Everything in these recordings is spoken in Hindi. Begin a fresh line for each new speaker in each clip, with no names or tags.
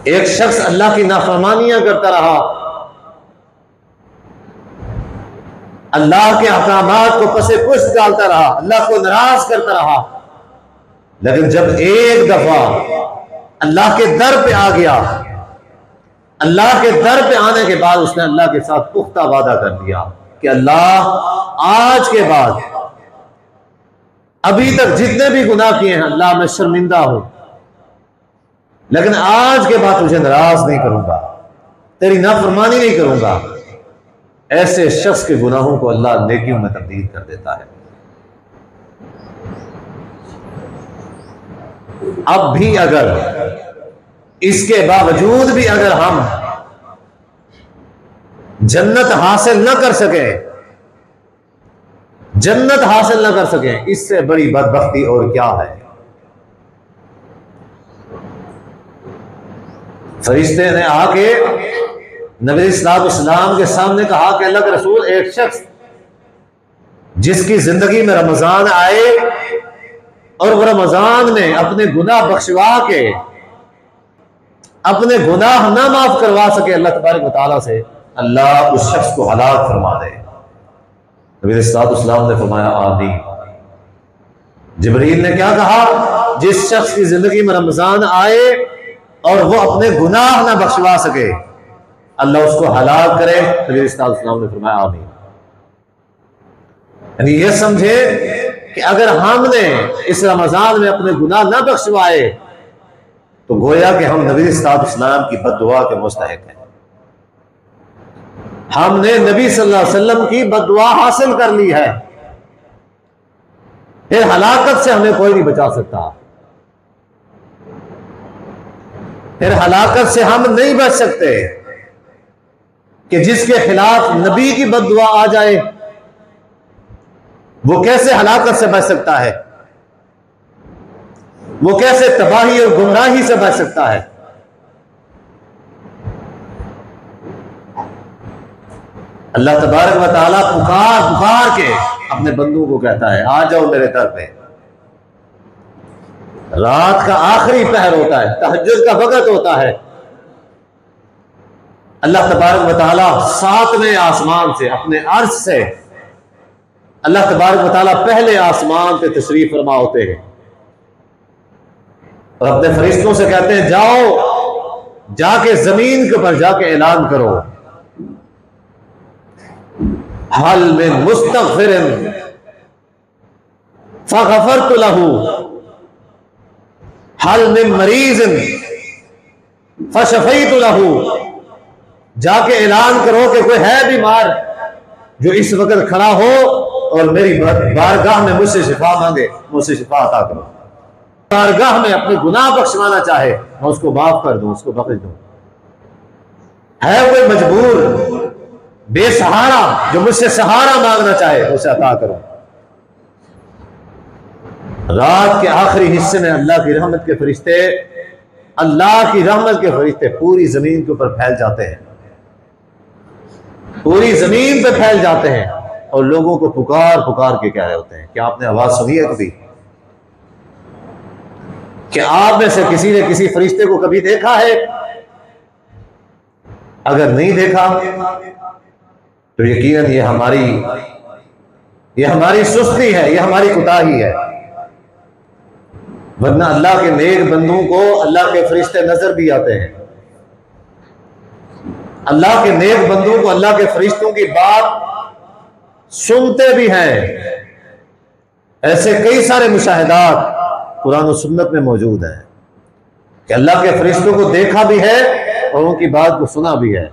एक शख्स अल्लाह की नाफरमानियां करता रहा, अल्लाह के अहकामात को पसे पुष्ट डालता रहा, अल्लाह को नाराज करता रहा, लेकिन जब एक दफा अल्लाह के दर पे आ गया, अल्लाह के दर पे आने के बाद उसने अल्लाह के साथ पुख्ता वादा कर दिया कि अल्लाह आज के बाद अभी तक जितने भी गुनाह किए हैं अल्लाह मैं शर्मिंदा हूं, लेकिन आज के बाद तुझे नाराज नहीं करूंगा, तेरी नाफरमानी नहीं करूंगा। ऐसे शख्स के गुनाहों को अल्लाह नेकियों में तब्दील कर देता है। अब भी अगर इसके बावजूद भी अगर हम जन्नत हासिल न कर सके, जन्नत हासिल न कर सके, इससे बड़ी बदबख्ती और क्या है। फरिश्ते ने आके नबी इस्लाम के सामने कहा कि अल्लाह के रसूल, एक शख्स जिसकी जिंदगी में रमजान आए और वो रमजान में अपने गुनाह बख्शवा के अपने गुनाह ना माफ करवा सके अल्लाह तबारक व तआला से, अल्लाह उस शख्स को हलाक फरमा दे। नबी इस्लाम ने फरमाया आमीन। जिब्रील ने क्या कहा, जिस शख्स की जिंदगी में रमजान आए और वो अपने गुनाह ना बख्शवा सके अल्लाह उसको हलाक करे। नबी इस्लाम ने फरमाया आमीन। यानी ये समझे कि अगर हमने इस रमजान में अपने गुनाह ना बख्शवाए तो गोया कि हम नबी इस्लाम की बद्दुआ के मुस्तहिक हैं। हमने नबी सल्लल्लाहु अलैहि वसल्लम की बद्दुआ हासिल कर ली है, फिर हलाकत से हमें कोई नहीं बचा सकता, फिर हलाकत से हम नहीं बच सकते कि जिसके खिलाफ नबी की बद्दुआ आ जाए वो कैसे हलाकत से बच सकता है, वो कैसे तबाही और गुमराही से बच सकता है। अल्लाह तबारक व तआला पुकार पुकार के अपने बंदों को कहता है आ जाओ मेरे दर पे। रात का आखिरी पहर होता है, तहज्जुद का वक्त होता है, अल्लाह तबारक व तआला 7वें आसमान से अपने अर्श से अल्लाह तबारक व तआला पहले आसमान पे तशरीफ फरमा होते हैं और अपने फरिश्तों से कहते हैं जाओ जाके जमीन के ऊपर जाके ऐलान करो, हल मिन मुस्तगफिरिन फगफरतु लहू हल मिन मरीज़िन फशफैतु लहू। जाके ऐलान करो कि कोई है बीमार जो इस वक्त खड़ा हो और मेरी बारगाह में मुझसे शिफा मांगे, मुझसे शिफा अता करो। बारगाह में अपने गुनाह बख्शवाना चाहे मैं उसको माफ कर दूं, उसको बख्श दूं। है कोई मजबूर बेसहारा जो मुझसे सहारा मांगना चाहे उसे अता करो। रात के आखिरी हिस्से में अल्लाह की रहमत के फरिश्ते, अल्लाह की रहमत के फरिश्ते पूरी जमीन के ऊपर फैल जाते हैं, पूरी जमीन पे फैल जाते हैं और लोगों को पुकार पुकार के कह रहे होते हैं। क्या आपने आवाज सुनी है कभी? क्या आप में से किसी ने किसी फरिश्ते को कभी देखा है? अगर नहीं देखा तो यकीनन ये हमारी सुस्ती है, ये हमारी कुताही है, वरना अल्लाह के नेक बंदों को अल्लाह के फरिश्ते नजर भी आते हैं। अल्लाह के नेक बंदों को अल्लाह के फरिश्तों की बात सुनते भी हैं। ऐसे कई सारे मुशाहिदात कुरान और सुन्नत में मौजूद हैं कि अल्लाह के फरिश्तों को देखा भी है और उनकी बात को सुना भी है।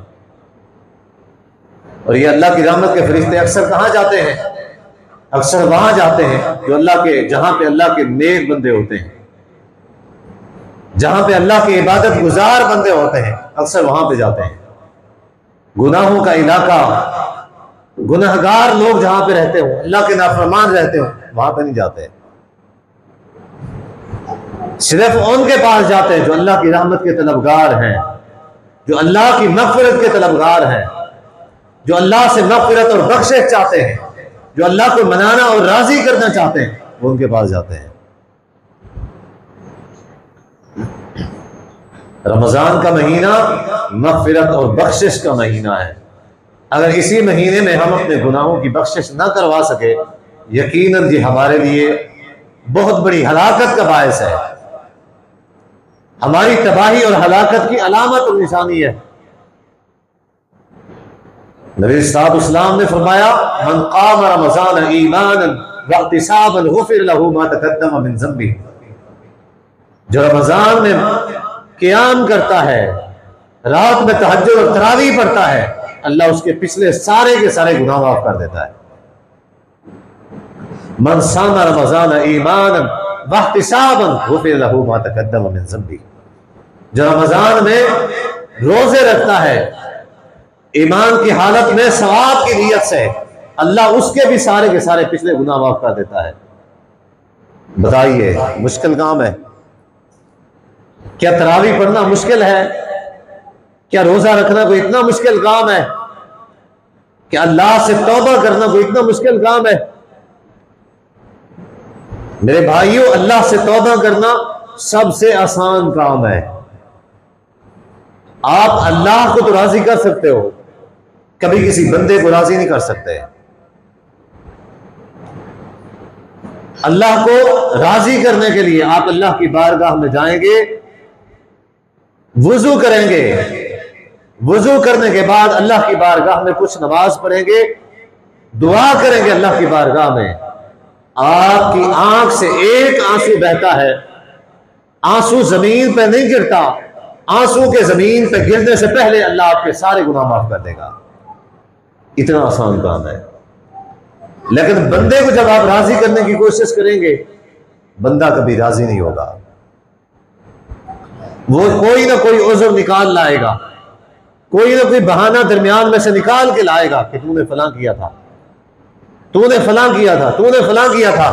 और ये अल्लाह की रहमत के फरिश्ते अक्सर कहां जाते हैं? अक्सर वहां जाते हैं जो जहां पे अल्लाह के नेक बंदे होते हैं, जहां पे अल्लाह के इबादत गुजार बंदे होते हैं, अक्सर वहां पे जाते हैं। गुनाहों का इलाका, गुनहगार लोग जहां पे रहते हो, अल्लाह के नाफरमान रहते हो, वहां पे नहीं जाते। सिर्फ उनके पास जाते हैं जो अल्लाह की रहमत के तलबगार हैं, जो अल्लाह की मग़फ़िरत के तलबगार हैं, जो अल्लाह से मग़फ़िरत और बख्शिश चाहते हैं, जो अल्लाह को मनाना और राजी करना चाहते हैं, वो उनके पास जाते हैं। रमजान का महीना मग़फ़िरत और बख्शिश का महीना है। अगर इसी महीने में हम अपने गुनाहों की बख्शिश ना करवा सके, यकीनन ये हमारे लिए बहुत बड़ी हलाकत का बायस है, हमारी तबाही और हलाकत की अलामत और निशानी है। नबी सल्लल्लाहु अलैहि वसल्लम ने फरमाया, मन क़ाम रमज़ान ईमानन वहतिसाबन गुफ़िर लहू मा तक़द्दम मिन ज़ंबी। जो रमजान में क़ियाम करता है, रात में तहज्जुद और तरावीह पढ़ता है, अल्लाह उसके पिछले सारे के सारे गुनाह माफ कर देता है। मन सामा रमज़ान ईमानन वहतिसाबन गुफ़िर लहू मा तक़द्दम मिन ज़ंबी। जो रमजान में रोजे रखता है ईमान की हालत में सवाब की नीयत से, अल्लाह उसके भी सारे के सारे पिछले गुनाह माफ कर देता है। बताइए मुश्किल काम है? क्या तरावी पढ़ना मुश्किल है? क्या रोजा रखना कोई इतना मुश्किल काम है? क्या अल्लाह से तौबा करना कोई इतना मुश्किल काम है? मेरे भाइयों, अल्लाह से तौबा करना सबसे आसान काम है। आप अल्लाह को तो राजी कर सकते हो, कभी किसी बंदे को राजी नहीं कर सकते। अल्लाह को राजी करने के लिए आप अल्लाह की बारगाह में जाएंगे, वुजू करेंगे, वुजू करने के बाद अल्लाह की बारगाह में कुछ नमाज पढ़ेंगे, दुआ करेंगे अल्लाह की बारगाह में। आपकी आंख से एक आंसू बहता है, आंसू जमीन पे नहीं गिरता, आंसू के जमीन पे गिरने से पहले अल्लाह आपके सारे गुनाह माफ कर देगा। इतना आसान काम है। लेकिन बंदे को जब आप राजी करने की कोशिश करेंगे, बंदा कभी राजी नहीं होगा। वो कोई ना कोई उज़्र निकाल लाएगा, कोई ना कोई बहाना दरमियान में से निकाल के लाएगा कि तूने फलां किया था, तूने फलां किया था, तूने फलां किया था।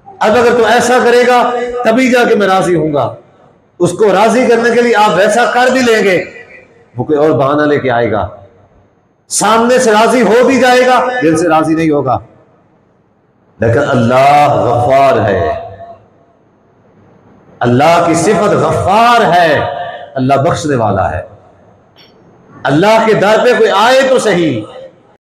अब अगर तू ऐसा करेगा तभी जाके मैं राजी होऊंगा। उसको राजी करने के लिए आप वैसा कर भी लेंगे, वो कोई और बहाना लेके आएगा, सामने से राजी हो भी जाएगा, दिल से राजी नहीं होगा। लेकिन अल्लाह गफ्फार है, अल्लाह की सिफत गफ्फार है, अल्लाह बख्शने वाला है। अल्लाह के दर पे कोई आए तो सही,